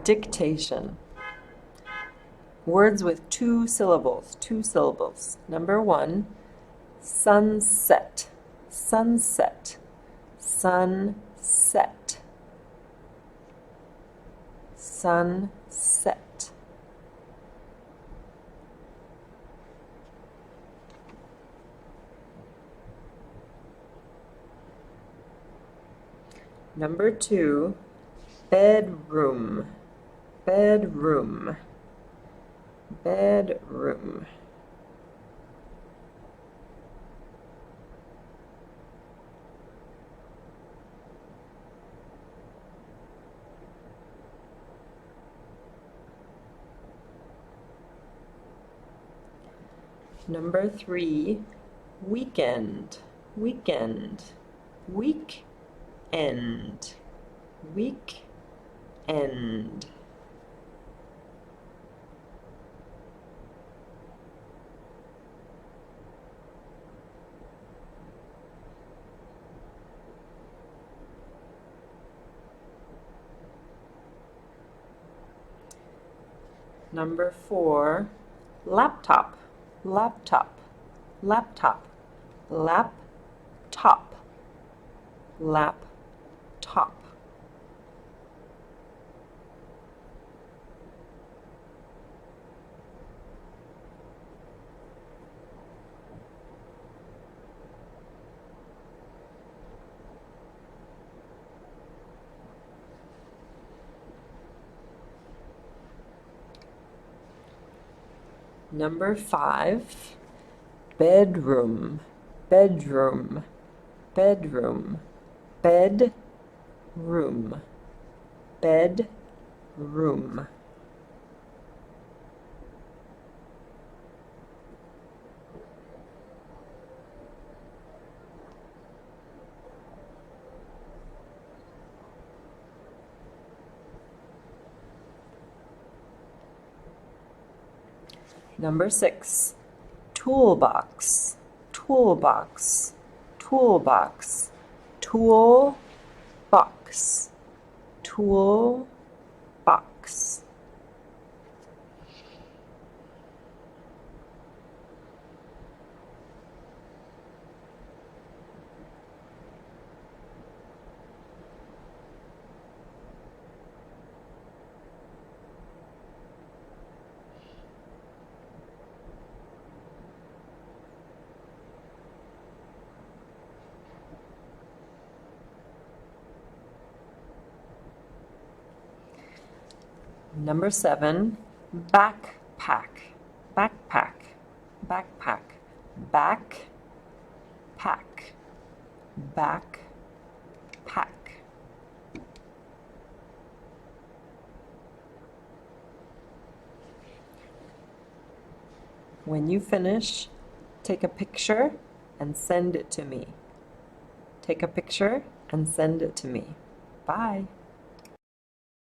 Dictation. Words with two syllables, two syllables. Number 1, sunset, sunset, sunset, sunset. Number 2, bedroom, bedroom, bedroom. Number 3, weekend, weekend, weekend, weekend. Number 4, laptop, laptop, laptop, laptop, laptop. Number 5, bedroom, bedroom, bedroom, bedroom, bedroom. Number 6, toolbox, toolbox, toolbox, toolbox, toolbox. Number 7, backpack, backpack, backpack, backpack, backpack. When you finish, take a picture and send it to me. Take a picture and send it to me. Bye.